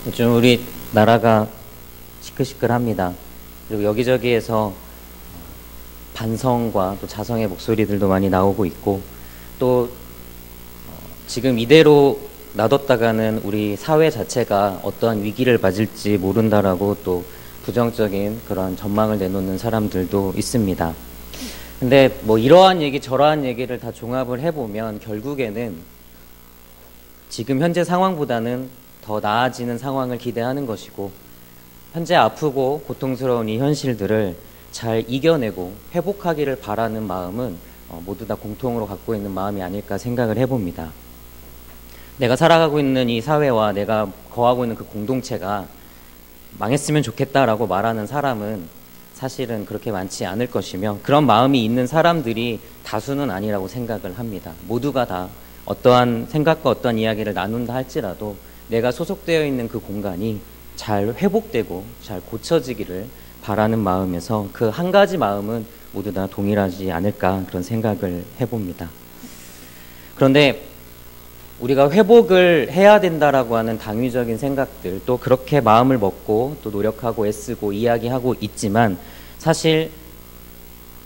요즘 우리 나라가 시끌시끌합니다. 그리고 여기저기에서 반성과 또 자성의 목소리들도 많이 나오고 있고, 또 지금 이대로 놔뒀다가는 우리 사회 자체가 어떠한 위기를 맞을지 모른다라고 또 부정적인 그런 전망을 내놓는 사람들도 있습니다. 근데 뭐 이러한 얘기 저러한 얘기를 다 종합을 해보면 결국에는 지금 현재 상황보다는 더 나아지는 상황을 기대하는 것이고, 현재 아프고 고통스러운 이 현실들을 잘 이겨내고 회복하기를 바라는 마음은 모두 다 공통으로 갖고 있는 마음이 아닐까 생각을 해봅니다. 내가 살아가고 있는 이 사회와 내가 거하고 있는 그 공동체가 망했으면 좋겠다라고 말하는 사람은 사실은 그렇게 많지 않을 것이며, 그런 마음이 있는 사람들이 다수는 아니라고 생각을 합니다. 모두가 다 어떠한 생각과 어떠한 이야기를 나눈다 할지라도 내가 소속되어 있는 그 공간이 잘 회복되고 잘 고쳐지기를 바라는 마음에서 그 한 가지 마음은 모두 다 동일하지 않을까, 그런 생각을 해봅니다. 그런데 우리가 회복을 해야 된다라고 하는 당위적인 생각들, 또 그렇게 마음을 먹고 또 노력하고 애쓰고 이야기하고 있지만 사실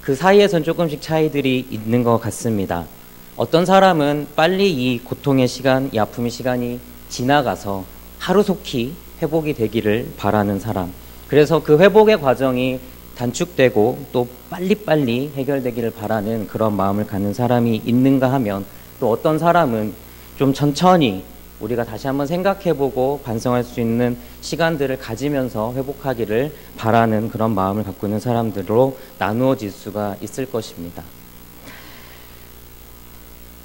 그 사이에선 조금씩 차이들이 있는 것 같습니다. 어떤 사람은 빨리 이 고통의 시간, 이 아픔의 시간이 지나가서 하루속히 회복이 되기를 바라는 사람, 그래서 그 회복의 과정이 단축되고 또 빨리빨리 해결되기를 바라는 그런 마음을 갖는 사람이 있는가 하면, 또 어떤 사람은 좀 천천히 우리가 다시 한번 생각해보고 반성할 수 있는 시간들을 가지면서 회복하기를 바라는 그런 마음을 갖고 있는 사람들로 나누어질 수가 있을 것입니다.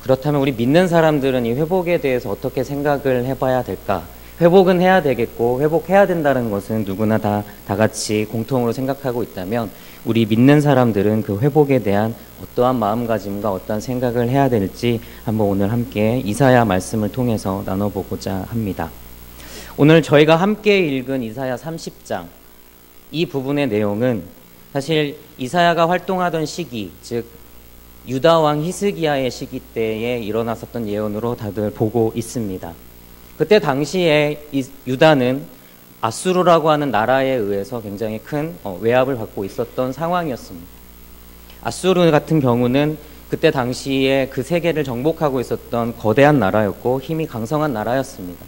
그렇다면 우리 믿는 사람들은 이 회복에 대해서 어떻게 생각을 해봐야 될까? 회복은 해야 되겠고 회복해야 된다는 것은 누구나 다 같이 공통으로 생각하고 있다면, 우리 믿는 사람들은 그 회복에 대한 어떠한 마음가짐과 어떠한 생각을 해야 될지 한번 오늘 함께 이사야 말씀을 통해서 나눠보고자 합니다. 오늘 저희가 함께 읽은 이사야 30장, 이 부분의 내용은 사실 이사야가 활동하던 시기, 즉 유다 왕 히스기야의 시기 때에 일어났었던 예언으로 다들 보고 있습니다. 그때 당시에 유다는 아수르라고 하는 나라에 의해서 굉장히 큰 외압을 받고 있었던 상황이었습니다. 아수르 같은 경우는 그때 당시에 그 세계를 정복하고 있었던 거대한 나라였고 힘이 강성한 나라였습니다.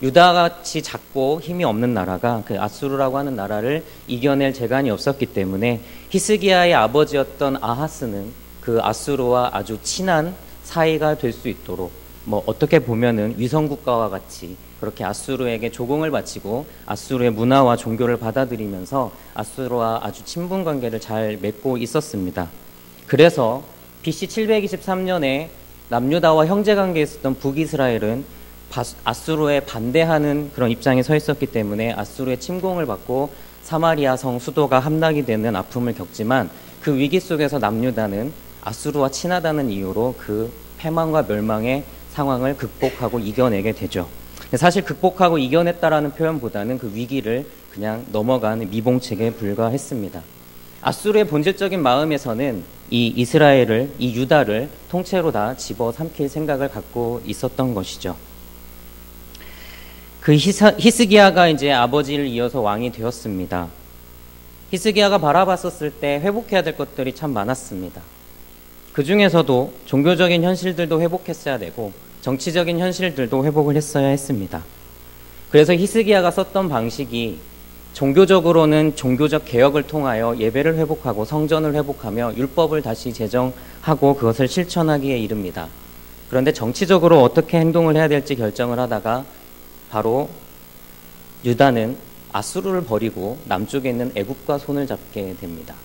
유다같이 작고 힘이 없는 나라가 그 아수르라고 하는 나라를 이겨낼 재간이 없었기 때문에 히스기야의 아버지였던 아하스는 그 아수르와 아주 친한 사이가 될 수 있도록, 어떻게 보면은 위성국가와 같이 그렇게 아수르에게 조공을 바치고 아수르의 문화와 종교를 받아들이면서 아수르와 아주 친분 관계를 잘 맺고 있었습니다. 그래서 BC 723년에 남유다와 형제 관계에 있었던 북이스라엘은 아수르에 반대하는 그런 입장에 서 있었기 때문에 아수르의 침공을 받고 사마리아 성 수도가 함락이 되는 아픔을 겪지만, 그 위기 속에서 남유다는 아수르와 친하다는 이유로 그 패망과 멸망의 상황을 극복하고 이겨내게 되죠. 사실 극복하고 이겨냈다라는 표현보다는 그 위기를 그냥 넘어간 미봉책에 불과했습니다. 아수르의 본질적인 마음에서는 이 이스라엘을, 이 유다를 통째로 다 집어삼킬 생각을 갖고 있었던 것이죠. 그 히스기야가 이제 아버지를 이어서 왕이 되었습니다. 히스기야가 바라봤었을 때 회복해야 될 것들이 참 많았습니다. 그 중에서도 종교적인 현실들도 회복했어야 되고 정치적인 현실들도 회복을 했어야 했습니다. 그래서 히스기야가 썼던 방식이 종교적으로는 종교적 개혁을 통하여 예배를 회복하고 성전을 회복하며 율법을 다시 제정하고 그것을 실천하기에 이릅니다. 그런데 정치적으로 어떻게 행동을 해야 될지 결정을 하다가 바로 유다는 아수르를 버리고 남쪽에 있는 애굽과 손을 잡게 됩니다.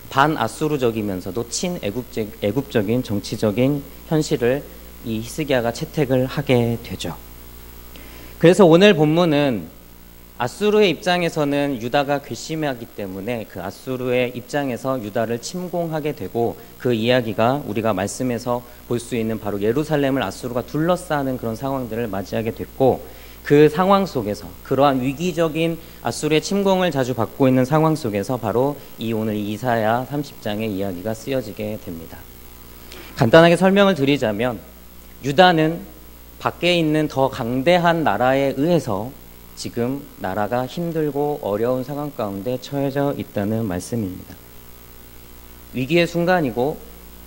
반아수르적이면서도 친애굽적인 정치적인 현실을 이 히스기야가 채택을 하게 되죠. 그래서 오늘 본문은 아수르의 입장에서는 유다가 괘씸하기 때문에 그 아수르의 입장에서 유다를 침공하게 되고, 그 이야기가 우리가 말씀에서 볼 수 있는 바로 예루살렘을 아수르가 둘러싸는 그런 상황들을 맞이하게 됐고, 그 상황 속에서, 그러한 위기적인 아수르의 침공을 자주 받고 있는 상황 속에서 바로 이 오늘 이사야 30장의 이야기가 쓰여지게 됩니다. 간단하게 설명을 드리자면, 유다는 밖에 있는 더 강대한 나라에 의해서 지금 나라가 힘들고 어려운 상황 가운데 처해져 있다는 말씀입니다. 위기의 순간이고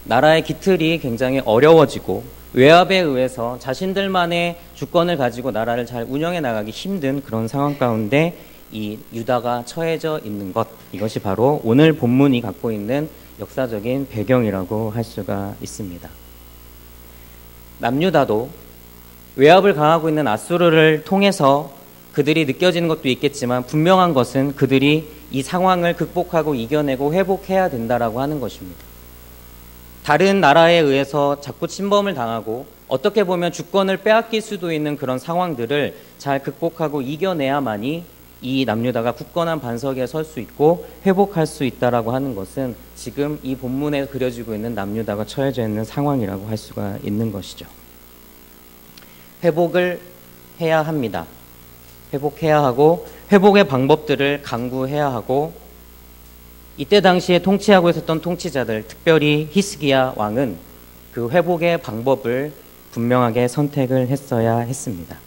나라의 기틀이 굉장히 어려워지고 외압에 의해서 자신들만의 주권을 가지고 나라를 잘 운영해 나가기 힘든 그런 상황 가운데 이 유다가 처해져 있는 것, 이것이 바로 오늘 본문이 갖고 있는 역사적인 배경이라고 할 수가 있습니다. 남유다도 외압을 강하고 있는 아수르를 통해서 그들이 느껴지는 것도 있겠지만 분명한 것은 그들이 이 상황을 극복하고 이겨내고 회복해야 된다라고 하는 것입니다. 다른 나라에 의해서 자꾸 침범을 당하고 어떻게 보면 주권을 빼앗길 수도 있는 그런 상황들을 잘 극복하고 이겨내야만이 이 남유다가 굳건한 반석에 설 수 있고 회복할 수 있다라고 하는 것은 지금 이 본문에 그려지고 있는 남유다가 처해져 있는 상황이라고 할 수가 있는 것이죠. 회복을 해야 합니다. 회복해야 하고 회복의 방법들을 강구해야 하고 이때 당시에 통치하고 있었던 통치자들, 특별히 히스기야 왕은 그 회복의 방법을 분명하게 선택을 했어야 했습니다.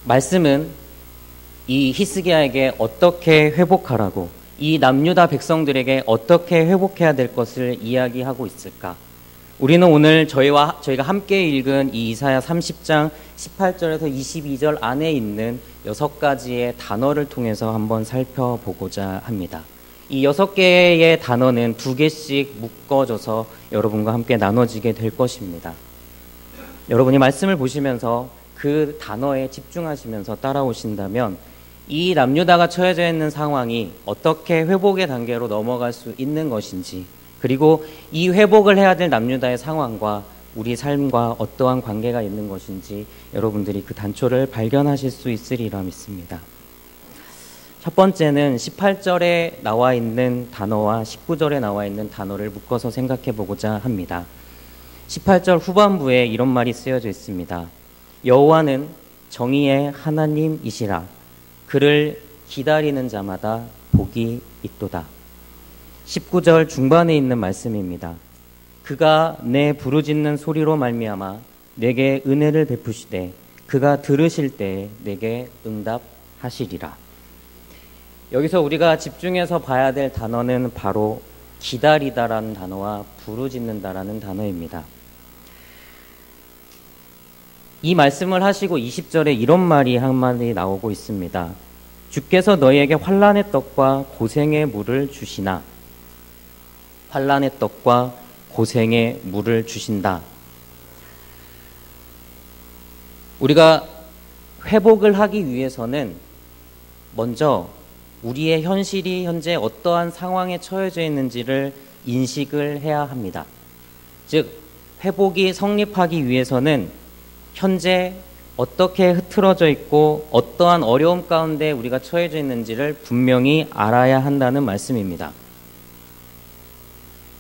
말씀은 이 히스기야에게 어떻게 회복하라고, 이 남유다 백성들에게 어떻게 회복해야 될 것을 이야기하고 있을까? 우리는 오늘 저희가 함께 읽은 이 이사야 30장 18절에서 22절 안에 있는 6가지의 단어를 통해서 한번 살펴보고자 합니다. 이 6개의 단어는 2개씩 묶어져서 여러분과 함께 나눠지게 될 것입니다. 여러분이 말씀을 보시면서 그 단어에 집중하시면서 따라오신다면 이 남유다가 처해져 있는 상황이 어떻게 회복의 단계로 넘어갈 수 있는 것인지, 그리고 이 회복을 해야 될 남유다의 상황과 우리 삶과 어떠한 관계가 있는 것인지 여러분들이 그 단초를 발견하실 수 있으리라 믿습니다. 첫 번째는 18절에 나와 있는 단어와 19절에 나와 있는 단어를 묶어서 생각해 보고자 합니다. 18절 후반부에 이런 말이 쓰여져 있습니다. 여호와는 정의의 하나님이시라. 그를 기다리는 자마다 복이 있도다. 19절 중반에 있는 말씀입니다. 그가 내 부르짖는 소리로 말미암아 내게 은혜를 베푸시되 그가 들으실 때에 내게 응답하시리라. 여기서 우리가 집중해서 봐야 될 단어는 바로 기다리다라는 단어와 부르짖는다라는 단어입니다. 이 말씀을 하시고 20절에 이런 말이 한마디 나오고 있습니다. 주께서 너희에게 환난의 떡과 고생의 물을 주시나. 환난의 떡과 고생의 물을 주신다. 우리가 회복을 하기 위해서는 먼저 우리의 현실이 현재 어떠한 상황에 처해져 있는지를 인식을 해야 합니다. 즉, 회복이 성립하기 위해서는 현재 어떻게 흐트러져 있고 어떠한 어려움 가운데 우리가 처해져 있는지를 분명히 알아야 한다는 말씀입니다.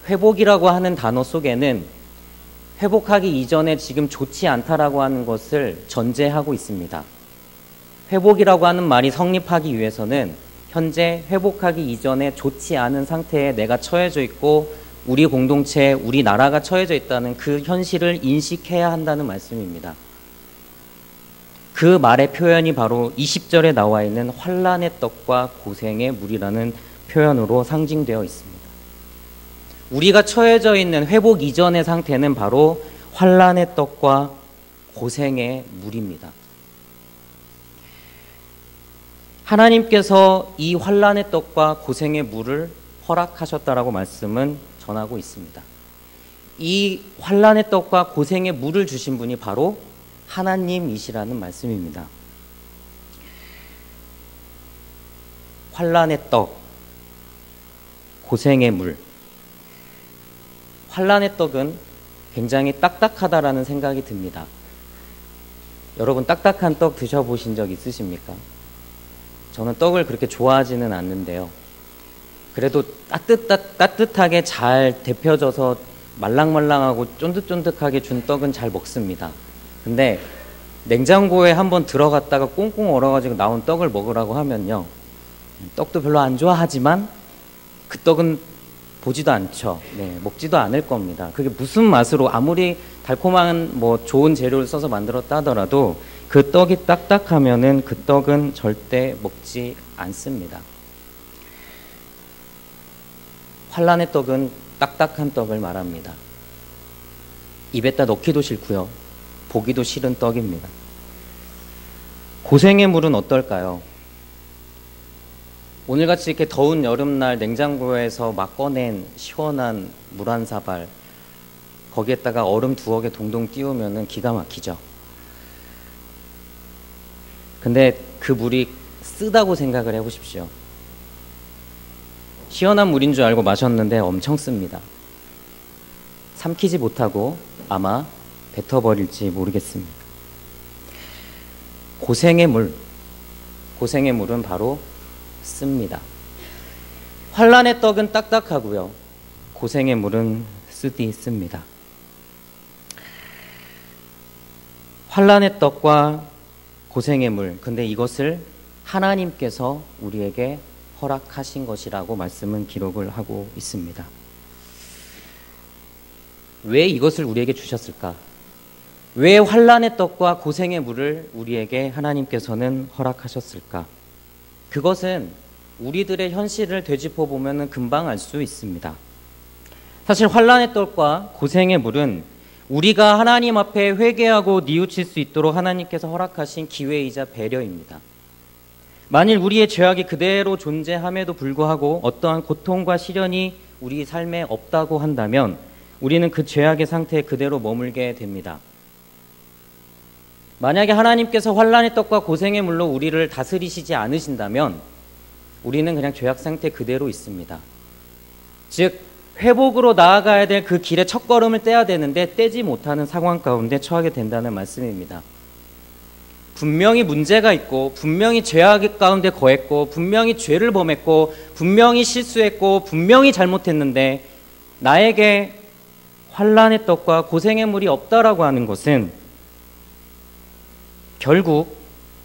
회복이라고 하는 단어 속에는 회복하기 이전에 지금 좋지 않다라고 하는 것을 전제하고 있습니다. 회복이라고 하는 말이 성립하기 위해서는 현재 회복하기 이전에 좋지 않은 상태에 내가 처해져 있고 우리 공동체, 우리 나라가 처해져 있다는 그 현실을 인식해야 한다는 말씀입니다. 그 말의 표현이 바로 20절에 나와 있는 환난의 떡과 고생의 물이라는 표현으로 상징되어 있습니다. 우리가 처해져 있는 회복 이전의 상태는 바로 환난의 떡과 고생의 물입니다. 하나님께서 이 환난의 떡과 고생의 물을 허락하셨다라고 말씀은 전하고 있습니다. 이 환난의 떡과 고생의 물을 주신 분이 바로 하나님이시라는 말씀입니다. 환난의 떡, 고생의 물. 환난의 떡은 굉장히 딱딱하다라는 생각이 듭니다. 여러분, 딱딱한 떡 드셔보신 적 있으십니까? 저는 떡을 그렇게 좋아하지는 않는데요. 그래도 따뜻하게 잘 데펴져서 말랑말랑하고 쫀득쫀득하게 준 떡은 잘 먹습니다. 근데 냉장고에 한번 들어갔다가 꽁꽁 얼어가지고 나온 떡을 먹으라고 하면요, 떡도 별로 안 좋아하지만 그 떡은 보지도 않죠. 네, 먹지도 않을 겁니다. 그게 무슨 맛으로 아무리 달콤한 뭐 좋은 재료를 써서 만들었다 하더라도 그 떡이 딱딱하면은 그 떡은 절대 먹지 않습니다. 환란의 떡은 딱딱한 떡을 말합니다. 입에다 넣기도 싫고요. 보기도 싫은 떡입니다. 고생의 물은 어떨까요? 오늘같이 이렇게 더운 여름날 냉장고에서 막 꺼낸 시원한 물 한 사발, 거기에다가 얼음 두어 개 동동 띄우면은 기가 막히죠. 근데 그 물이 쓰다고 생각을 해보십시오. 시원한 물인 줄 알고 마셨는데 엄청 씁니다. 삼키지 못하고 아마 뱉어버릴지 모르겠습니다. 고생의 물은 바로 씁니다. 환란의 떡은 딱딱하고요. 고생의 물은 쓰디 씁니다. 환란의 떡과 고생의 물, 근데 이것을 하나님께서 우리에게 허락하신 것이라고 말씀은 기록을 하고 있습니다. 왜 이것을 우리에게 주셨을까? 왜 환란의 떡과 고생의 물을 우리에게 하나님께서는 허락하셨을까? 그것은 우리들의 현실을 되짚어 보면 금방 알 수 있습니다. 사실 환란의 떡과 고생의 물은 우리가 하나님 앞에 회개하고 뉘우칠 수 있도록 하나님께서 허락하신 기회이자 배려입니다. 만일 우리의 죄악이 그대로 존재함에도 불구하고 어떠한 고통과 시련이 우리 삶에 없다고 한다면 우리는 그 죄악의 상태에 그대로 머물게 됩니다. 만약에 하나님께서 환란의 떡과 고생의 물로 우리를 다스리시지 않으신다면 우리는 그냥 죄악 상태 그대로 있습니다. 즉 회복으로 나아가야 될 그 길의 첫걸음을 떼야 되는데 떼지 못하는 상황 가운데 처하게 된다는 말씀입니다. 분명히 문제가 있고 분명히 죄악 가운데 거했고 분명히 죄를 범했고 분명히 실수했고 분명히 잘못했는데 나에게 환란의 떡과 고생의 물이 없다라고 하는 것은 결국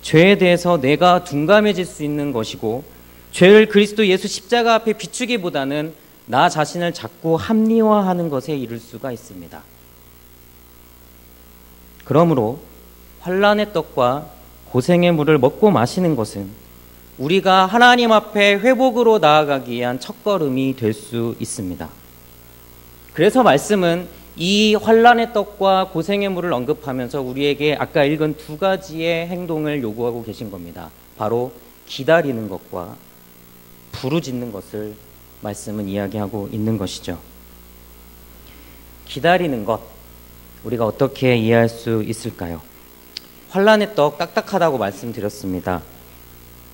죄에 대해서 내가 둔감해질 수 있는 것이고 죄를 그리스도 예수 십자가 앞에 비추기보다는 나 자신을 자꾸 합리화하는 것에 이를 수가 있습니다. 그러므로 환란의 떡과 고생의 물을 먹고 마시는 것은 우리가 하나님 앞에 회복으로 나아가기 위한 첫걸음이 될 수 있습니다. 그래서 말씀은 이 환란의 떡과 고생의 물을 언급하면서 우리에게 아까 읽은 두 가지의 행동을 요구하고 계신 겁니다. 바로 기다리는 것과 부르짖는 것을 말씀은 이야기하고 있는 것이죠. 기다리는 것, 우리가 어떻게 이해할 수 있을까요? 환란의 떡 딱딱하다고 말씀드렸습니다.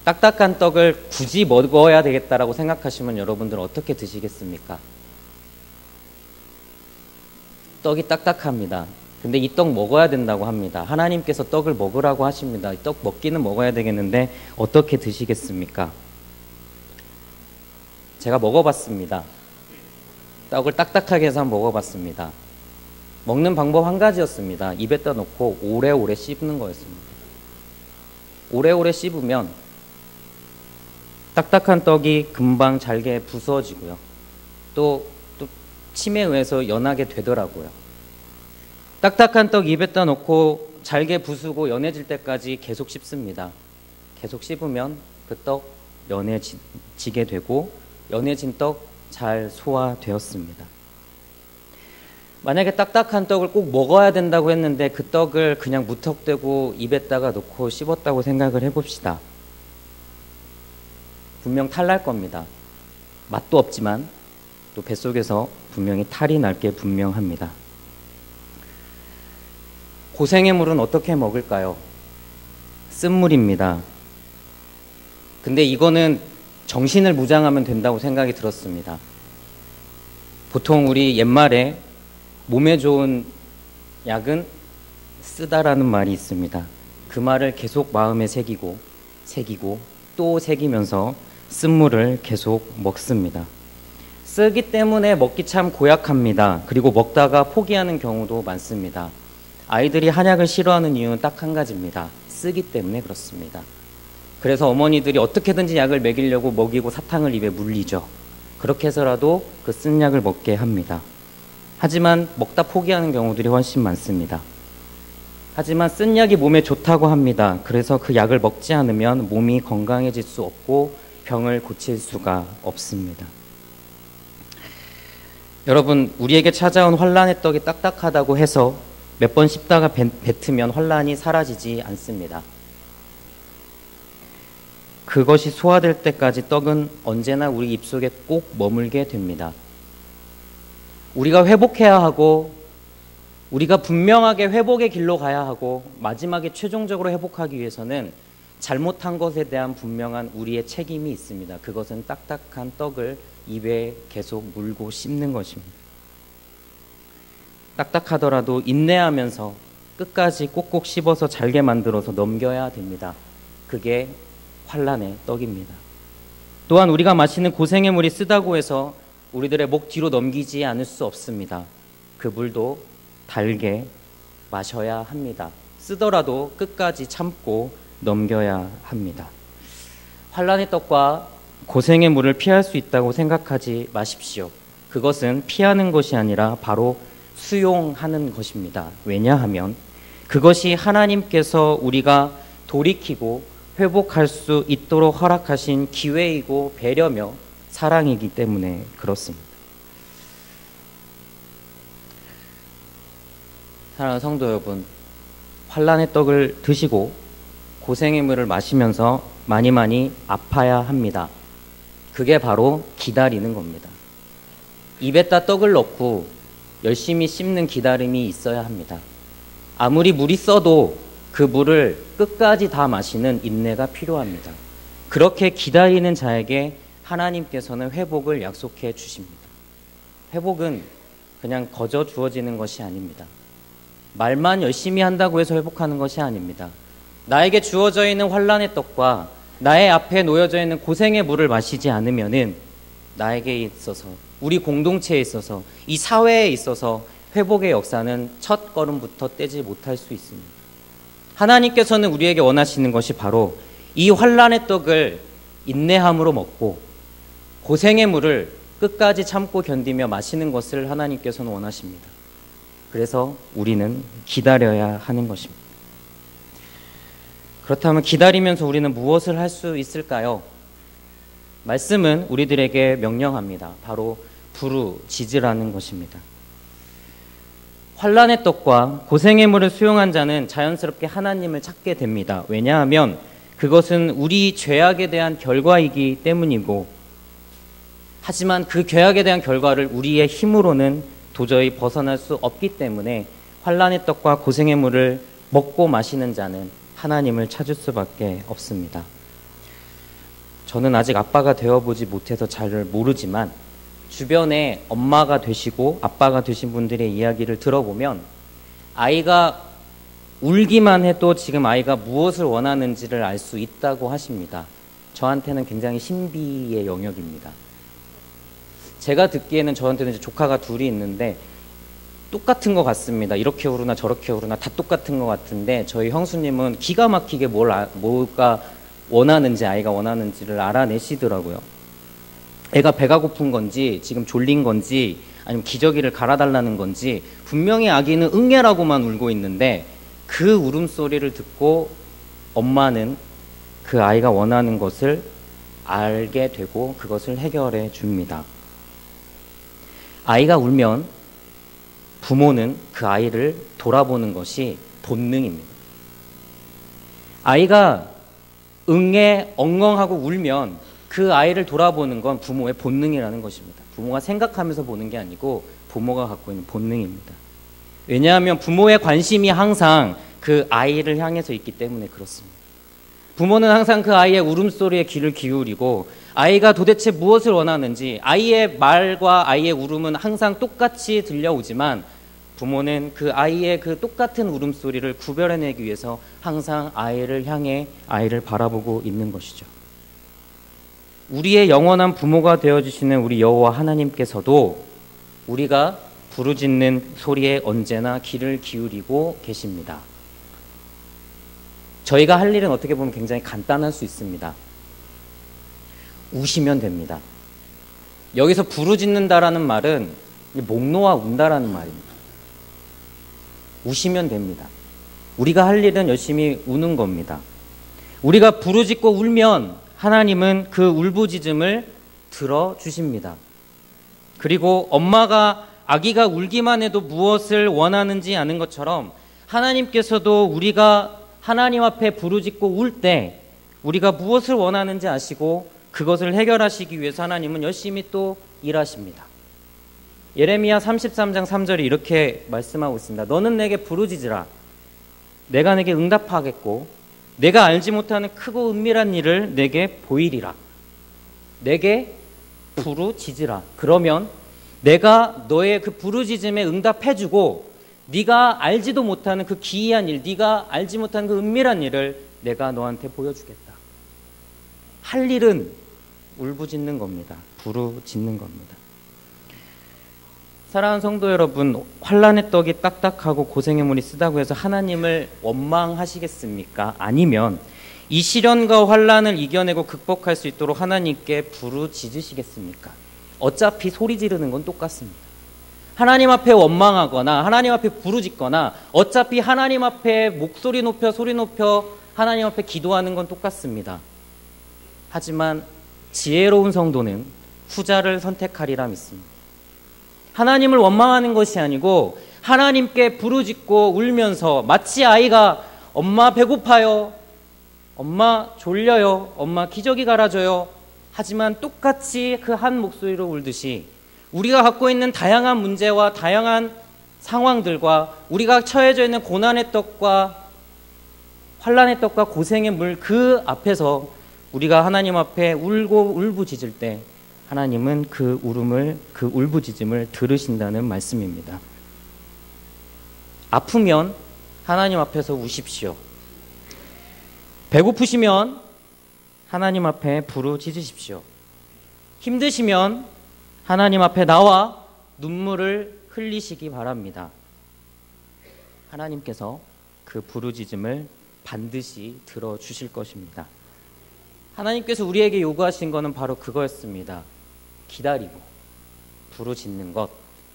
딱딱한 떡을 굳이 먹어야 되겠다라고 생각하시면 여러분들 어떻게 드시겠습니까? 떡이 딱딱합니다. 근데 이 떡 먹어야 된다고 합니다. 하나님께서 떡을 먹으라고 하십니다. 이 떡 먹기는 먹어야 되겠는데 어떻게 드시겠습니까? 제가 먹어봤습니다. 떡을 딱딱하게 해서 한번 먹어봤습니다. 먹는 방법 한 가지였습니다. 입에다 넣고 오래오래 씹는 거였습니다. 오래오래 씹으면 딱딱한 떡이 금방 잘게 부서지고요. 또 침에 의해서 연하게 되더라고요. 딱딱한 떡 입에다 넣고 잘게 부수고 연해질 때까지 계속 씹습니다. 계속 씹으면 그 떡 연해지게 되고 연해진 떡 잘 소화되었습니다. 만약에 딱딱한 떡을 꼭 먹어야 된다고 했는데 그 떡을 그냥 무턱대고 입에다가 넣고 씹었다고 생각을 해봅시다. 분명 탈날 겁니다. 맛도 없지만 또 뱃속에서 분명히 탈이 날 게 분명합니다. 고생의 물은 어떻게 먹을까요? 쓴물입니다. 근데 이거는 정신을 무장하면 된다고 생각이 들었습니다. 보통 우리 옛말에 몸에 좋은 약은 쓰다라는 말이 있습니다. 그 말을 계속 마음에 새기고 또 새기면서 쓴물을 계속 먹습니다. 쓰기 때문에 먹기 참 고약합니다. 그리고 먹다가 포기하는 경우도 많습니다. 아이들이 한약을 싫어하는 이유는 딱 한 가지입니다. 쓰기 때문에 그렇습니다. 그래서 어머니들이 어떻게든지 약을 먹이려고 먹이고 사탕을 입에 물리죠. 그렇게 해서라도 그 쓴 약을 먹게 합니다. 하지만 먹다 포기하는 경우들이 훨씬 많습니다. 하지만 쓴 약이 몸에 좋다고 합니다. 그래서 그 약을 먹지 않으면 몸이 건강해질 수 없고 병을 고칠 수가 없습니다. 여러분, 우리에게 찾아온 환란의 떡이 딱딱하다고 해서 몇 번 씹다가 뱉으면 환란이 사라지지 않습니다. 그것이 소화될 때까지 떡은 언제나 우리 입속에 꼭 머물게 됩니다. 우리가 회복해야 하고, 우리가 분명하게 회복의 길로 가야 하고, 마지막에 최종적으로 회복하기 위해서는 잘못한 것에 대한 분명한 우리의 책임이 있습니다. 그것은 딱딱한 떡을 입에 계속 물고 씹는 것입니다. 딱딱하더라도 인내하면서 끝까지 꼭꼭 씹어서 잘게 만들어서 넘겨야 됩니다. 그게 환란의 떡입니다. 또한 우리가 마시는 고생의 물이 쓰다고 해서 우리들의 목 뒤로 넘기지 않을 수 없습니다. 그 물도 달게 마셔야 합니다. 쓰더라도 끝까지 참고 넘겨야 합니다. 환란의 떡과 고생의 물을 피할 수 있다고 생각하지 마십시오. 그것은 피하는 것이 아니라 바로 수용하는 것입니다. 왜냐하면 그것이 하나님께서 우리가 돌이키고 회복할 수 있도록 허락하신 기회이고 배려며 사랑이기 때문에 그렇습니다. 사랑하는 성도 여러분, 환란의 떡을 드시고 고생의 물을 마시면서 많이 아파야 합니다. 그게 바로 기다리는 겁니다. 입에다 떡을 넣고 열심히 씹는 기다림이 있어야 합니다. 아무리 물이 써도 그 물을 끝까지 다 마시는 인내가 필요합니다. 그렇게 기다리는 자에게 하나님께서는 회복을 약속해 주십니다. 회복은 그냥 거저 주어지는 것이 아닙니다. 말만 열심히 한다고 해서 회복하는 것이 아닙니다. 나에게 주어져 있는 환란의 떡과 나의 앞에 놓여져 있는 고생의 물을 마시지 않으면은 나에게 있어서, 우리 공동체에 있어서, 이 사회에 있어서 회복의 역사는 첫 걸음부터 떼지 못할 수 있습니다. 하나님께서는 우리에게 원하시는 것이 바로 이 환란의 떡을 인내함으로 먹고 고생의 물을 끝까지 참고 견디며 마시는 것을 하나님께서는 원하십니다. 그래서 우리는 기다려야 하는 것입니다. 그렇다면 기다리면서 우리는 무엇을 할 수 있을까요? 말씀은 우리들에게 명령합니다. 바로 부르짖으라는 것입니다. 환란의 떡과 고생의 물을 수용한 자는 자연스럽게 하나님을 찾게 됩니다. 왜냐하면 그것은 우리 죄악에 대한 결과이기 때문이고, 하지만 그 죄악에 대한 결과를 우리의 힘으로는 도저히 벗어날 수 없기 때문에 환란의 떡과 고생의 물을 먹고 마시는 자는 하나님을 찾을 수밖에 없습니다. 저는 아직 아빠가 되어보지 못해서 잘 모르지만 주변에 엄마가 되시고 아빠가 되신 분들의 이야기를 들어보면 아이가 울기만 해도 지금 아이가 무엇을 원하는지를 알 수 있다고 하십니다. 저한테는 굉장히 신비의 영역입니다. 제가 듣기에는 저한테는 이제 조카가 둘이 있는데 똑같은 것 같습니다. 이렇게 울으나 저렇게 울으나 다 똑같은 것 같은데 저희 형수님은 기가 막히게 뭐가 원하는지, 아이가 원하는지를 알아내시더라고요. 애가 배가 고픈 건지 지금 졸린 건지 아니면 기저귀를 갈아달라는 건지 분명히 아기는 응애라고만 울고 있는데 그 울음소리를 듣고 엄마는 그 아이가 원하는 것을 알게 되고 그것을 해결해 줍니다. 아이가 울면 부모는 그 아이를 돌아보는 것이 본능입니다. 아이가 응애 엉엉하고 울면 그 아이를 돌아보는 건 부모의 본능이라는 것입니다. 부모가 생각하면서 보는 게 아니고 부모가 갖고 있는 본능입니다. 왜냐하면 부모의 관심이 항상 그 아이를 향해서 있기 때문에 그렇습니다. 부모는 항상 그 아이의 울음소리에 귀를 기울이고 아이가 도대체 무엇을 원하는지, 아이의 말과 아이의 울음은 항상 똑같이 들려오지만 부모는 그 아이의 그 똑같은 울음소리를 구별해내기 위해서 항상 아이를 향해 아이를 바라보고 있는 것이죠. 우리의 영원한 부모가 되어주시는 우리 여호와 하나님께서도 우리가 부르짖는 소리에 언제나 귀를 기울이고 계십니다. 저희가 할 일은 어떻게 보면 굉장히 간단할 수 있습니다. 우시면 됩니다. 여기서 부르짖는다라는 말은 목 놓아 운다라는 말입니다. 우시면 됩니다. 우리가 할 일은 열심히 우는 겁니다. 우리가 부르짖고 울면 하나님은 그 울부짖음을 들어주십니다. 그리고 엄마가 아기가 울기만 해도 무엇을 원하는지 아는 것처럼 하나님께서도 우리가 하나님 앞에 부르짖고 울 때 우리가 무엇을 원하는지 아시고 그것을 해결하시기 위해서 하나님은 열심히 또 일하십니다. 예레미야 33장 3절이 이렇게 말씀하고 있습니다. 너는 내게 부르짖으라. 내가 내게 응답하겠고 내가 알지 못하는 크고 은밀한 일을 내게 보이리라. 내게 부르짖으라. 그러면 내가 너의 그 부르짖음에 응답해주고 네가 알지도 못하는 그 기이한 일, 네가 알지 못하는 그 은밀한 일을 내가 너한테 보여주겠다. 할 일은 울부짖는 겁니다. 부르짖는 겁니다. 사랑하는 성도 여러분, 환난의 떡이 딱딱하고 고생의 물이 쓰다고 해서 하나님을 원망하시겠습니까? 아니면 이 시련과 환난을 이겨내고 극복할 수 있도록 하나님께 부르짖으시겠습니까? 어차피 소리 지르는 건 똑같습니다. 하나님 앞에 원망하거나 하나님 앞에 부르짖거나 어차피 하나님 앞에 목소리 높여 소리 높여 하나님 앞에 기도하는 건 똑같습니다. 하지만 지혜로운 성도는 후자를 선택하리라 믿습니다. 하나님을 원망하는 것이 아니고 하나님께 부르짖고 울면서 마치 아이가 엄마 배고파요, 엄마 졸려요, 엄마 기저귀 갈아줘요 하지만 똑같이 그 한 목소리로 울듯이 우리가 갖고 있는 다양한 문제와 다양한 상황들과 우리가 처해져 있는 고난의 떡과 환난의 떡과 고생의 물 그 앞에서 우리가 하나님 앞에 울고 울부짖을 때 하나님은 그 울음을, 그 울부짖음을 들으신다는 말씀입니다. 아프면 하나님 앞에서 우십시오. 배고프시면 하나님 앞에 부르짖으십시오. 힘드시면 하나님 앞에 나와 눈물을 흘리시기 바랍니다. 하나님께서 그 부르짖음을 반드시 들어주실 것입니다. 하나님께서 우리에게 요구하신 것은 바로 그거였습니다. 기다리고 부르짖는 것.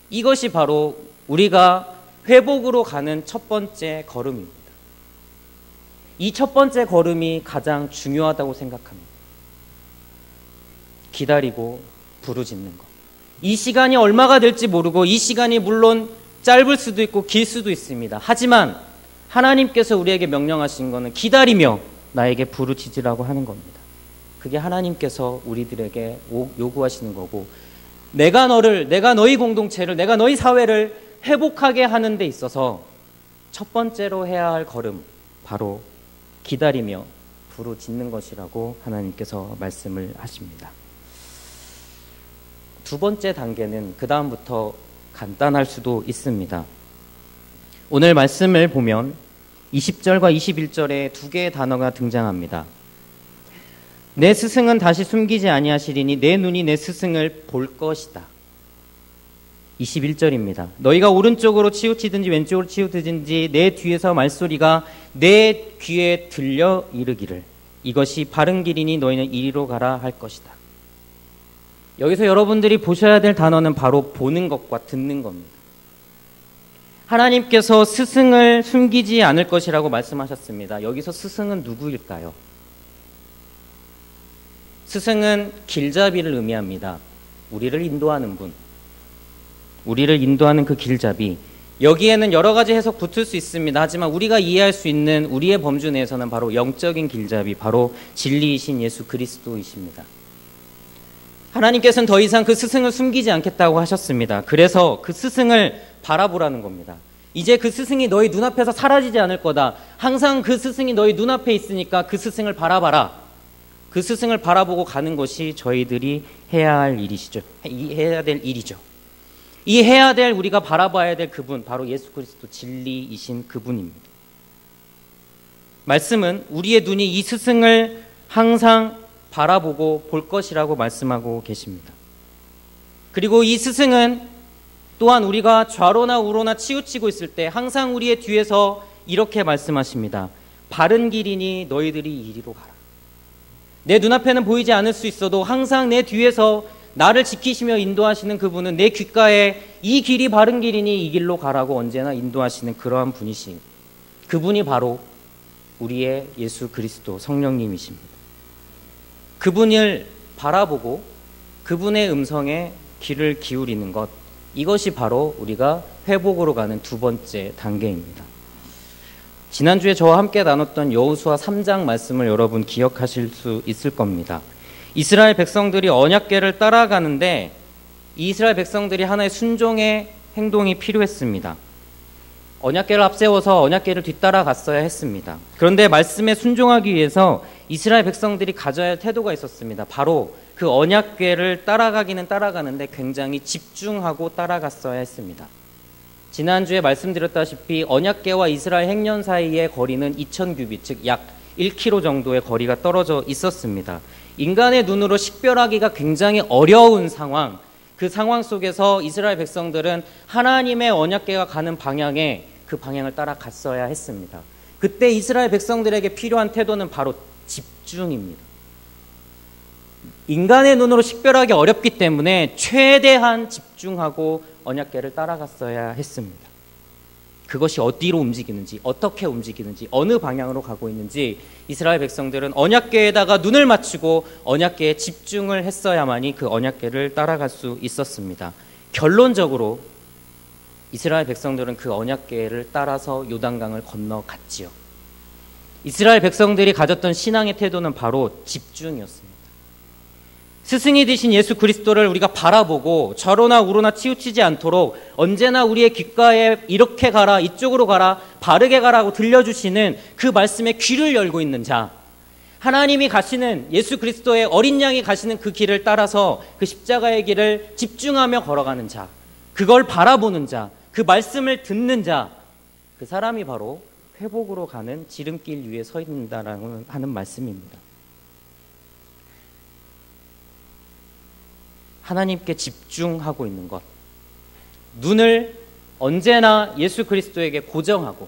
이것이 바로 우리가 회복으로 가는 첫 번째 걸음입니다. 이 첫 번째 걸음이 가장 중요하다고 생각합니다. 기다리고 부르짖는 것. 이 시간이 얼마가 될지 모르고 이 시간이 물론 짧을 수도 있고 길 수도 있습니다. 하지만 하나님께서 우리에게 명령하신 것은 기다리며 나에게 부르짖으라고 하는 겁니다. 그게 하나님께서 우리들에게 요구하시는 거고 내가 너희 공동체를, 내가 너희 사회를 회복하게 하는 데 있어서 첫 번째로 해야 할 걸음 바로 기다리며 부르짖는 것이라고 하나님께서 말씀을 하십니다. 두 번째 단계는 그 다음부터 간단할 수도 있습니다. 오늘 말씀을 보면 20절과 21절에 두 개의 단어가 등장합니다. 내 스승은 다시 숨기지 아니하시리니 내 눈이 내 스승을 볼 것이다. 21절입니다. 너희가 오른쪽으로 치우치든지 왼쪽으로 치우치든지 내 뒤에서 말소리가 내 귀에 들려 이르기를 이것이 바른 길이니 너희는 이리로 가라 할 것이다. 여기서 여러분들이 보셔야 될 단어는 바로 보는 것과 듣는 겁니다. 하나님께서 스승을 숨기지 않을 것이라고 말씀하셨습니다. 여기서 스승은 누구일까요? 스승은 길잡이를 의미합니다. 우리를 인도하는 분. 우리를 인도하는 그 길잡이. 여기에는 여러 가지 해석 붙을 수 있습니다. 하지만 우리가 이해할 수 있는 우리의 범주 내에서는 바로 영적인 길잡이, 바로 진리이신 예수 그리스도이십니다. 하나님께서는 더 이상 그 스승을 숨기지 않겠다고 하셨습니다. 그래서 그 스승을 바라보라는 겁니다. 이제 그 스승이 너희 눈앞에서 사라지지 않을 거다. 항상 그 스승이 너희 눈앞에 있으니까 그 스승을 바라봐라. 그 스승을 바라보고 가는 것이 저희들이 해야 할 일이시죠. 해야 될 일이죠. 이 해야 될 우리가 바라봐야 될 그분 바로 예수 그리스도 진리이신 그분입니다. 말씀은 우리의 눈이 이 스승을 항상 바라보고 볼 것이라고 말씀하고 계십니다. 그리고 이 스승은 또한 우리가 좌로나 우로나 치우치고 있을 때 항상 우리의 뒤에서 이렇게 말씀하십니다. 바른 길이니 너희들이 이리로 가라. 내 눈앞에는 보이지 않을 수 있어도 항상 내 뒤에서 나를 지키시며 인도하시는 그분은 내 귓가에 이 길이 바른 길이니 이 길로 가라고 언제나 인도하시는 그러한 분이신, 그분이 바로 우리의 예수 그리스도 성령님이십니다. 그분을 바라보고 그분의 음성에 귀를 기울이는 것, 이것이 바로 우리가 회복으로 가는 두 번째 단계입니다. 지난주에 저와 함께 나눴던 여호수아 3장 말씀을 여러분 기억하실 수 있을 겁니다. 이스라엘 백성들이 언약궤를 따라가는데 이 이스라엘 백성들이 하나의 순종의 행동이 필요했습니다. 언약궤를 앞세워서 언약궤를 뒤따라갔어야 했습니다. 그런데 말씀에 순종하기 위해서 이스라엘 백성들이 가져야 할 태도가 있었습니다. 바로 그 언약궤를 따라가기는 따라가는데 굉장히 집중하고 따라갔어야 했습니다. 지난주에 말씀드렸다시피 언약궤와 이스라엘 행년 사이의 거리는 2000규빗, 즉 약 1km 정도의 거리가 떨어져 있었습니다. 인간의 눈으로 식별하기가 굉장히 어려운 상황, 그 상황 속에서 이스라엘 백성들은 하나님의 언약궤가 가는 방향에 그 방향을 따라갔어야 했습니다. 그때 이스라엘 백성들에게 필요한 태도는 바로 집중입니다. 인간의 눈으로 식별하기 어렵기 때문에 최대한 집중하고 언약궤를 따라갔어야 했습니다. 그것이 어디로 움직이는지, 어떻게 움직이는지, 어느 방향으로 가고 있는지 이스라엘 백성들은 언약궤에다가 눈을 맞추고 언약궤에 집중을 했어야만이 그 언약궤를 따라갈 수 있었습니다. 결론적으로 이스라엘 백성들은 그 언약궤를 따라서 요단강을 건너갔지요. 이스라엘 백성들이 가졌던 신앙의 태도는 바로 집중이었습니다. 스승이 되신 예수 그리스도를 우리가 바라보고 좌로나 우로나 치우치지 않도록 언제나 우리의 귓가에 이렇게 가라, 이쪽으로 가라, 바르게 가라고 들려주시는 그 말씀에 귀를 열고 있는 자, 하나님이 가시는, 예수 그리스도의 어린 양이 가시는 그 길을 따라서 그 십자가의 길을 집중하며 걸어가는 자, 그걸 바라보는 자, 그 말씀을 듣는 자, 그 사람이 바로 회복으로 가는 지름길 위에 서 있는다라는 하는 말씀입니다. 하나님께 집중하고 있는 것, 눈을 언제나 예수 그리스도에게 고정하고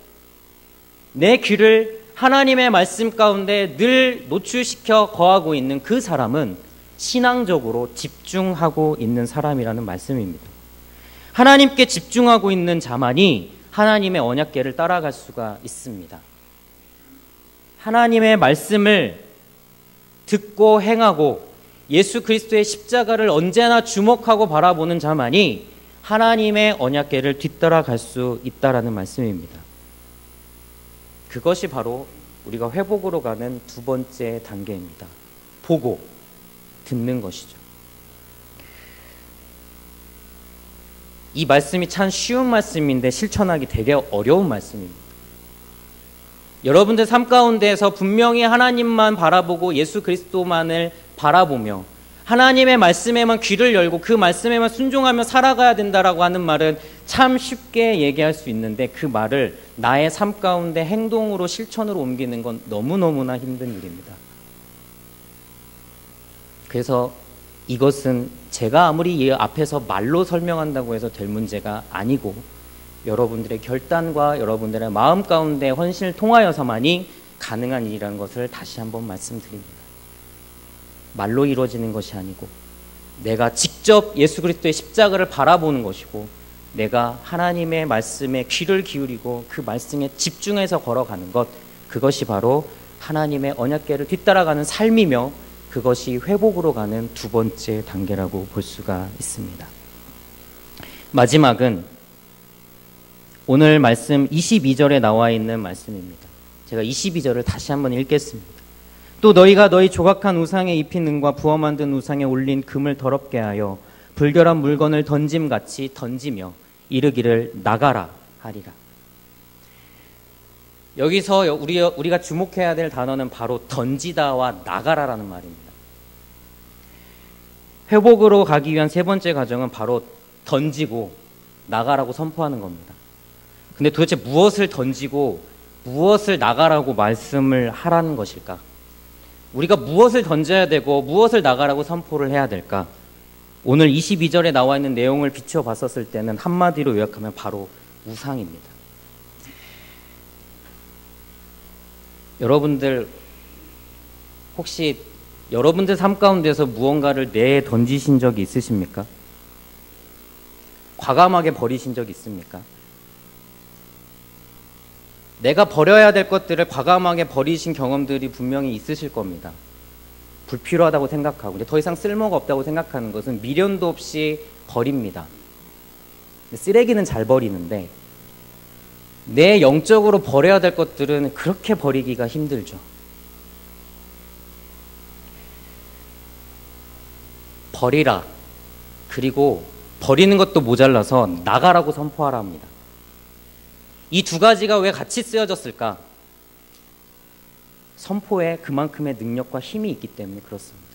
내 귀를 하나님의 말씀 가운데 늘 노출시켜 거하고 있는 그 사람은 신앙적으로 집중하고 있는 사람이라는 말씀입니다. 하나님께 집중하고 있는 자만이 하나님의 언약궤를 따라갈 수가 있습니다. 하나님의 말씀을 듣고 행하고 예수 그리스도의 십자가를 언제나 주목하고 바라보는 자만이 하나님의 언약궤를 뒤따라갈 수 있다라는 말씀입니다. 그것이 바로 우리가 회복으로 가는 두 번째 단계입니다. 보고 듣는 것이죠. 이 말씀이 참 쉬운 말씀인데 실천하기 되게 어려운 말씀입니다. 여러분들 삶 가운데에서 분명히 하나님만 바라보고 예수 그리스도만을 바라보며 하나님의 말씀에만 귀를 열고 그 말씀에만 순종하며 살아가야 된다라고 하는 말은 참 쉽게 얘기할 수 있는데 그 말을 나의 삶 가운데 행동으로 실천으로 옮기는 건 너무너무나 힘든 일입니다. 그래서 이것은 제가 아무리 이 앞에서 말로 설명한다고 해서 될 문제가 아니고 여러분들의 결단과 여러분들의 마음 가운데 헌신을 통하여서만이 가능한 일이라는 것을 다시 한번 말씀드립니다. 말로 이루어지는 것이 아니고 내가 직접 예수 그리스도의 십자가를 바라보는 것이고 내가 하나님의 말씀에 귀를 기울이고 그 말씀에 집중해서 걸어가는 것, 그것이 바로 하나님의 언약궤를 뒤따라가는 삶이며 그것이 회복으로 가는 두 번째 단계라고 볼 수가 있습니다. 마지막은 오늘 말씀 22절에 나와 있는 말씀입니다. 제가 22절을 다시 한번 읽겠습니다. 또 너희가 너희 조각한 우상에 입힌 은과 부어 만든 우상에 올린 금을 더럽게 하여 불결한 물건을 던짐같이 던지며 이르기를 나가라 하리라. 여기서 우리가 주목해야 될 단어는 바로 던지다와 나가라라는 말입니다. 회복으로 가기 위한 세 번째 과정은 바로 던지고 나가라고 선포하는 겁니다. 근데 도대체 무엇을 던지고 무엇을 나가라고 말씀을 하라는 것일까? 우리가 무엇을 던져야 되고 무엇을 나가라고 선포를 해야 될까? 오늘 22절에 나와 있는 내용을 비추어 봤었을 때는 한마디로 요약하면 바로 우상입니다. 여러분들 혹시 여러분들 삶 가운데서 무언가를 내던지신 적이 있으십니까? 과감하게 버리신 적이 있습니까? 내가 버려야 될 것들을 과감하게 버리신 경험들이 분명히 있으실 겁니다. 불필요하다고 생각하고 더 이상 쓸모가 없다고 생각하는 것은 미련도 없이 버립니다. 쓰레기는 잘 버리는데 내 영적으로 버려야 될 것들은 그렇게 버리기가 힘들죠. 버리라. 그리고 버리는 것도 모자라서 나가라고 선포하라 합니다. 이 두 가지가 왜 같이 쓰여졌을까? 선포에 그만큼의 능력과 힘이 있기 때문에 그렇습니다.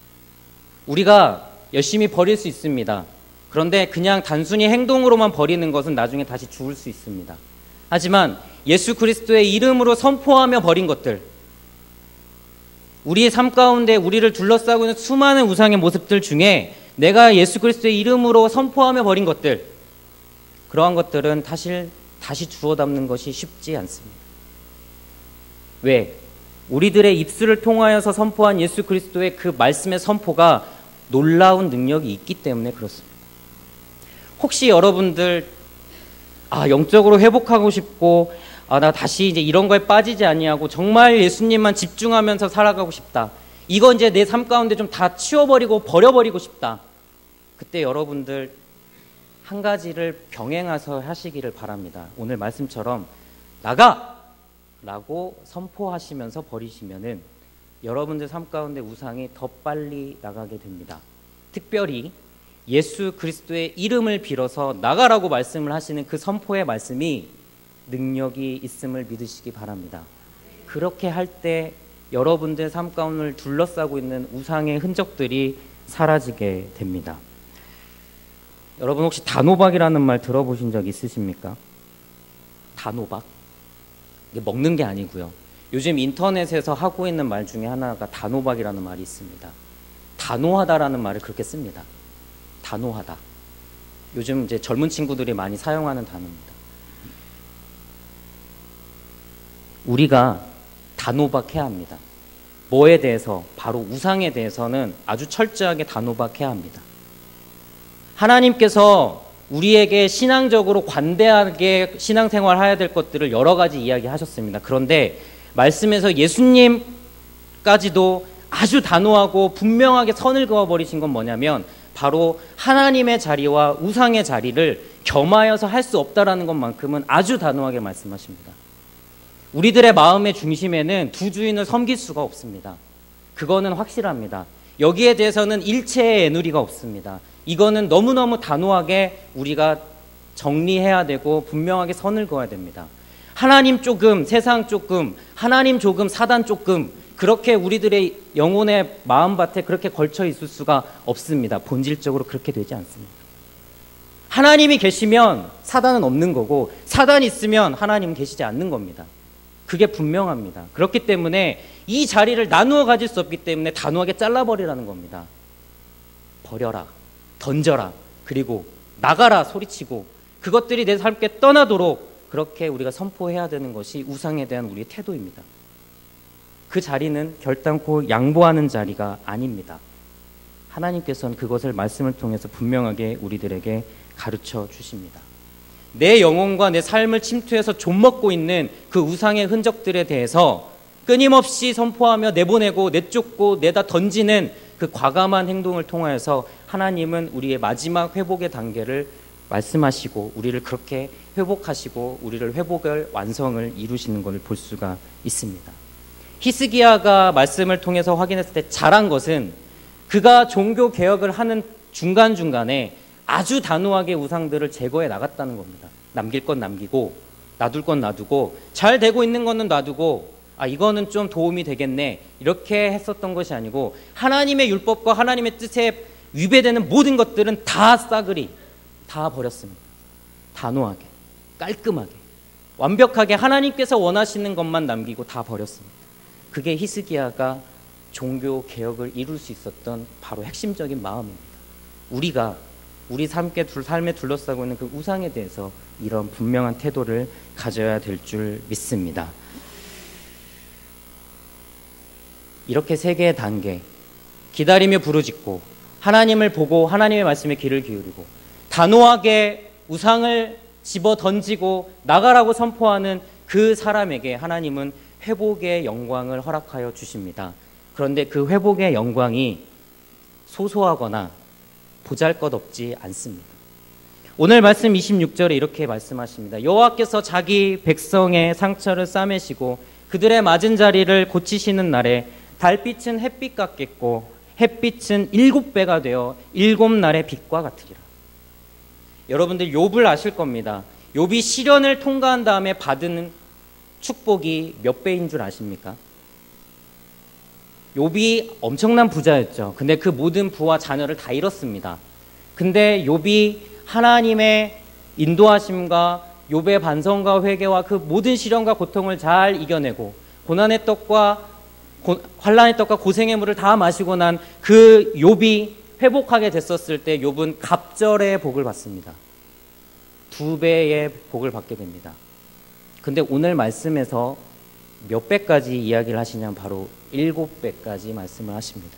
우리가 열심히 버릴 수 있습니다. 그런데 그냥 단순히 행동으로만 버리는 것은 나중에 다시 죽을 수 있습니다. 하지만 예수 그리스도의 이름으로 선포하며 버린 것들, 우리의 삶 가운데 우리를 둘러싸고 있는 수많은 우상의 모습들 중에 내가 예수 그리스도의 이름으로 선포하며 버린 것들, 그러한 것들은 사실 다시 주워 담는 것이 쉽지 않습니다. 왜? 우리들의 입술을 통하여서 선포한 예수 그리스도의 그 말씀의 선포가 놀라운 능력이 있기 때문에 그렇습니다. 혹시 여러분들 영적으로 회복하고 싶고 나 다시 이제 이런 거에 빠지지 아니하고 정말 예수님만 집중하면서 살아가고 싶다. 이거 이제 내 삶 가운데 좀 다 치워버리고 버려버리고 싶다. 그때 여러분들 한 가지를 병행해서 하시기를 바랍니다. 오늘 말씀처럼 나가! 라고 선포하시면서 버리시면은 여러분들 삶 가운데 우상이 더 빨리 나가게 됩니다. 특별히 예수 그리스도의 이름을 빌어서 나가라고 말씀을 하시는 그 선포의 말씀이 능력이 있음을 믿으시기 바랍니다. 그렇게 할 때 여러분들 삶 가운데를 둘러싸고 있는 우상의 흔적들이 사라지게 됩니다. 여러분 혹시 단호박이라는 말 들어보신 적 있으십니까? 단호박? 이게 먹는 게 아니고요. 요즘 인터넷에서 하고 있는 말 중에 하나가 단호박이라는 말이 있습니다. 단호하다라는 말을 그렇게 씁니다. 단호하다. 요즘 이제 젊은 친구들이 많이 사용하는 단어입니다. 우리가 단호박해야 합니다. 뭐에 대해서? 바로 우상에 대해서는 아주 철저하게 단호박해야 합니다. 하나님께서 우리에게 신앙적으로 관대하게 신앙생활해야 될 것들을 여러 가지 이야기하셨습니다. 그런데 말씀에서 예수님까지도 아주 단호하고 분명하게 선을 그어버리신 건 뭐냐면 바로 하나님의 자리와 우상의 자리를 겸하여서 할 수 없다라는 것만큼은 아주 단호하게 말씀하십니다. 우리들의 마음의 중심에는 두 주인을 섬길 수가 없습니다. 그거는 확실합니다. 여기에 대해서는 일체의 애누리가 없습니다. 이거는 너무너무 단호하게 우리가 정리해야 되고 분명하게 선을 그어야 됩니다. 하나님 조금, 세상 조금, 하나님 조금, 사단 조금, 그렇게 우리들의 영혼의 마음밭에 그렇게 걸쳐 있을 수가 없습니다. 본질적으로 그렇게 되지 않습니다. 하나님이 계시면 사단은 없는 거고 사단이 있으면 하나님은 계시지 않는 겁니다. 그게 분명합니다. 그렇기 때문에 이 자리를 나누어 가질 수 없기 때문에 단호하게 잘라버리라는 겁니다. 버려라, 던져라, 그리고 나가라 소리치고 그것들이 내 삶께 떠나도록 그렇게 우리가 선포해야 되는 것이 우상에 대한 우리의 태도입니다. 그 자리는 결단코 양보하는 자리가 아닙니다. 하나님께서는 그것을 말씀을 통해서 분명하게 우리들에게 가르쳐 주십니다. 내 영혼과 내 삶을 침투해서 좀먹고 있는 그 우상의 흔적들에 대해서 끊임없이 선포하며 내보내고 내쫓고 내다 던지는 그 과감한 행동을 통하여서 하나님은 우리의 마지막 회복의 단계를 말씀하시고 우리를 그렇게 회복하시고 우리를 회복을 완성을 이루시는 것을 볼 수가 있습니다. 히스기야가 말씀을 통해서 확인했을 때 잘한 것은 그가 종교 개혁을 하는 중간중간에 아주 단호하게 우상들을 제거해 나갔다는 겁니다. 남길 건 남기고 놔둘 건 놔두고 잘 되고 있는 거는 놔두고 이거는 좀 도움이 되겠네 이렇게 했었던 것이 아니고 하나님의 율법과 하나님의 뜻에 위배되는 모든 것들은 다 싸그리 다 버렸습니다. 단호하게 깔끔하게 완벽하게 하나님께서 원하시는 것만 남기고 다 버렸습니다. 그게 히스기야가 종교 개혁을 이룰 수 있었던 바로 핵심적인 마음입니다. 우리가 우리 삶에 둘러싸고 있는 그 우상에 대해서 이런 분명한 태도를 가져야 될 줄 믿습니다. 이렇게 세 개의 단계, 기다리며 부르짖고 하나님을 보고 하나님의 말씀에 귀를 기울이고 단호하게 우상을 집어 던지고 나가라고 선포하는 그 사람에게 하나님은 회복의 영광을 허락하여 주십니다. 그런데 그 회복의 영광이 소소하거나 보잘것없지 않습니다. 오늘 말씀 26절에 이렇게 말씀하십니다. 여호와께서 자기 백성의 상처를 싸매시고 그들의 맞은 자리를 고치시는 날에 달빛은 햇빛 같겠고 햇빛은 7배가 되어 7날의 빛과 같으리라. 여러분들 욥을 아실 겁니다. 욥이 시련을 통과한 다음에 받은 축복이 몇 배인 줄 아십니까? 욥이 엄청난 부자였죠. 근데 그 모든 부와 자녀를 다 잃었습니다. 근데 욥이 하나님의 인도하심과 욥의 반성과 회개와 그 모든 시련과 고통을 잘 이겨내고 고난의 떡과 환난의 떡과 고생의 물을 다 마시고 난 그 욥이 회복하게 됐었을 때 욥은 갑절의 복을 받습니다. 2배의 복을 받게 됩니다. 근데 오늘 말씀에서 몇 배까지 이야기를 하시냐면 바로 7배까지 말씀을 하십니다.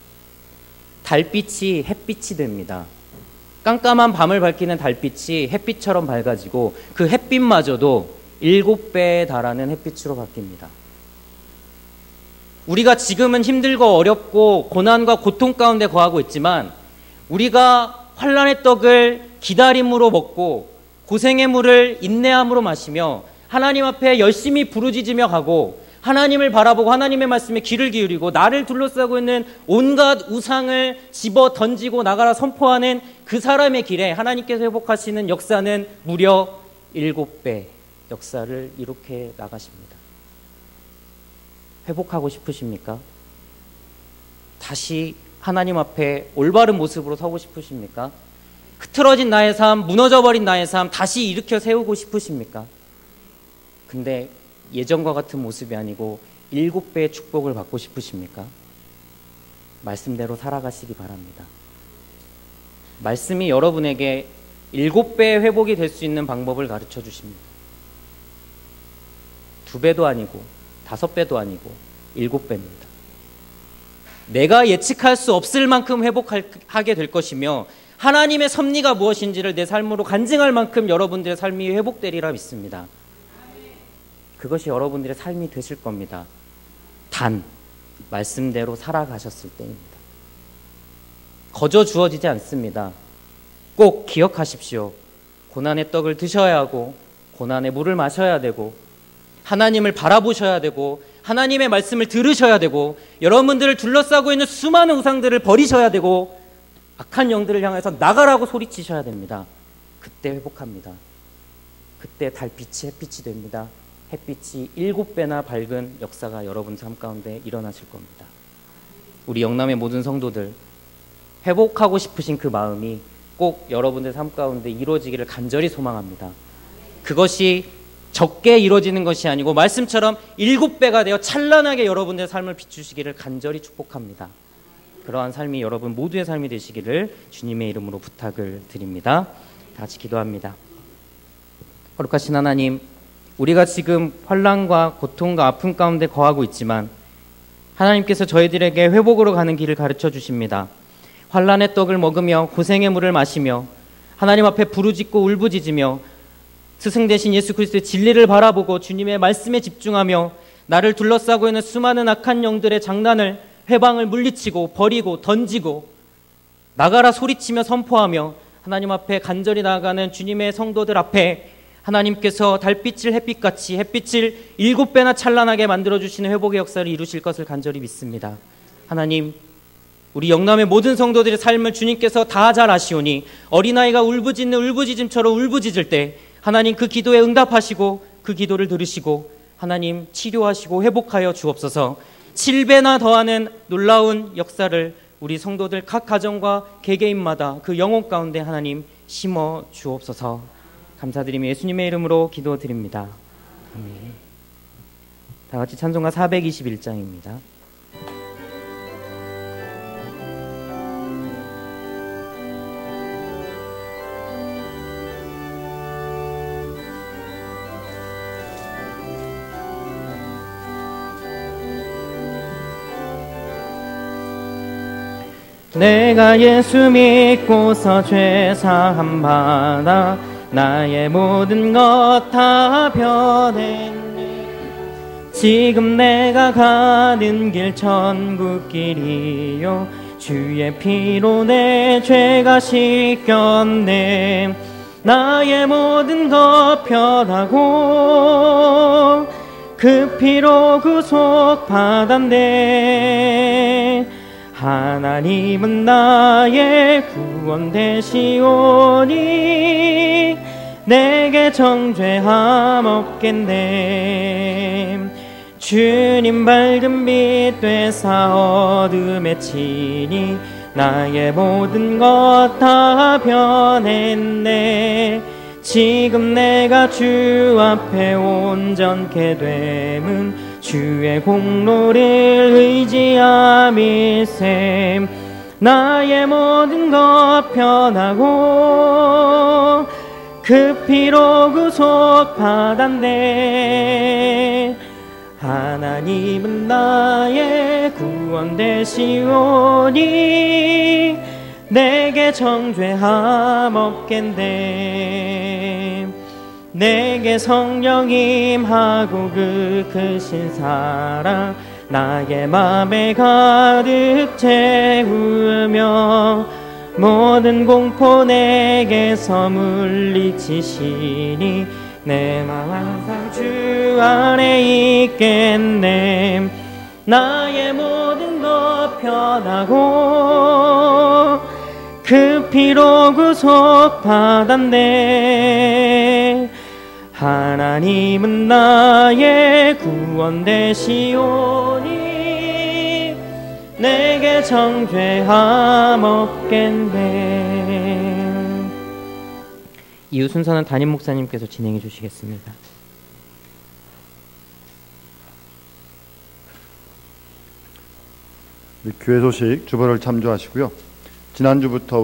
달빛이 햇빛이 됩니다. 깜깜한 밤을 밝히는 달빛이 햇빛처럼 밝아지고 그 햇빛마저도 7배에 달하는 햇빛으로 바뀝니다. 우리가 지금은 힘들고 어렵고 고난과 고통 가운데 거하고 있지만 우리가 환난의 떡을 기다림으로 먹고 고생의 물을 인내함으로 마시며 하나님 앞에 열심히 부르짖으며 가고 하나님을 바라보고 하나님의 말씀에 귀를 기울이고 나를 둘러싸고 있는 온갖 우상을 집어 던지고 나가라 선포하는 그 사람의 길에 하나님께서 회복하시는 역사는 무려 7배 역사를 이렇게 나가십니다. 회복하고 싶으십니까? 다시 하나님 앞에 올바른 모습으로 서고 싶으십니까? 흐트러진 나의 삶, 무너져버린 나의 삶 다시 일으켜 세우고 싶으십니까? 근데 예전과 같은 모습이 아니고 7배의 축복을 받고 싶으십니까? 말씀대로 살아가시기 바랍니다. 말씀이 여러분에게 7배의 회복이 될 수 있는 방법을 가르쳐 주십니다. 2배도 아니고 5배도 아니고 7배입니다. 내가 예측할 수 없을 만큼 회복하게 될 것이며 하나님의 섭리가 무엇인지를 내 삶으로 간증할 만큼 여러분들의 삶이 회복되리라 믿습니다. 그것이 여러분들의 삶이 되실 겁니다. 단 말씀대로 살아가셨을 때입니다. 거저 주어지지 않습니다. 꼭 기억하십시오. 고난의 떡을 드셔야 하고 고난의 물을 마셔야 되고 하나님을 바라보셔야 되고 하나님의 말씀을 들으셔야 되고 여러분들을 둘러싸고 있는 수많은 우상들을 버리셔야 되고 악한 영들을 향해서 나가라고 소리치셔야 됩니다. 그때 회복합니다. 그때 달빛이 햇빛이 됩니다. 햇빛이 7배나 밝은 역사가 여러분 삶 가운데 일어나실 겁니다. 우리 영남의 모든 성도들 회복하고 싶으신 그 마음이 꼭 여러분들 삶 가운데 이루어지기를 간절히 소망합니다. 그것이 적게 이루어지는 것이 아니고 말씀처럼 7배가 되어 찬란하게 여러분들의 삶을 비추시기를 간절히 축복합니다. 그러한 삶이 여러분 모두의 삶이 되시기를 주님의 이름으로 부탁을 드립니다. 다 같이 기도합니다. 거룩하신 하나님, 우리가 지금 환난과 고통과 아픔 가운데 거하고 있지만 하나님께서 저희들에게 회복으로 가는 길을 가르쳐 주십니다. 환난의 떡을 먹으며 고생의 물을 마시며 하나님 앞에 부르짖고 울부짖으며 스승 되신 예수 그리스도의 진리를 바라보고 주님의 말씀에 집중하며 나를 둘러싸고 있는 수많은 악한 영들의 장난을 회방을 물리치고 버리고 던지고 나가라 소리치며 선포하며 하나님 앞에 간절히 나아가는 주님의 성도들 앞에 하나님께서 달빛을 햇빛같이 햇빛을 7배나 찬란하게 만들어주시는 회복의 역사를 이루실 것을 간절히 믿습니다. 하나님, 우리 영남의 모든 성도들의 삶을 주님께서 다 잘 아시오니 어린아이가 울부짖는 울부짖음처럼 울부짖을 때 하나님 그 기도에 응답하시고 그 기도를 들으시고 하나님 치료하시고 회복하여 주옵소서. 7배나 더하는 놀라운 역사를 우리 성도들 각 가정과 개개인마다 그 영혼 가운데 하나님 심어 주옵소서. 감사드리며 예수님의 이름으로 기도드립니다. 아멘. 다 같이 찬송가 421장입니다. 내가 예수 믿고서 죄 사함 받아 나의 모든 것 다 변했네. 지금 내가 가는 길 천국길이요 주의 피로 내 죄가 씻겼네. 나의 모든 것 변하고 그 피로 구속 받았네. 하나님은 나의 구원 되시오니 내게 정죄함 없겠네. 주님 밝은 빛 되사 어둠에 치니 나의 모든 것 다 변했네. 지금 내가 주 앞에 온전케 됨은 주의 공로를 의지함일세. 나의 모든 것 변하고 그 피로 구속 받았네. 하나님은 나의 구원 되시오니 내게 정죄함 없겠네. 내게 성령 임하고 그 크신 사랑 나의 맘에 가득 채우며 모든 공포 내게서 물리치시니 내 맘 항상 주 안에 있겠네. 나의 모든 것 변하고 그 피로 구속 받았네. 하나님은 나의 구원 되시오니 내게 정죄함 없겠네. 이후 순서는 담임 목사님께서 진행해 주시겠습니다. 교회 소식 주보를 참조하시고요. 지난주부터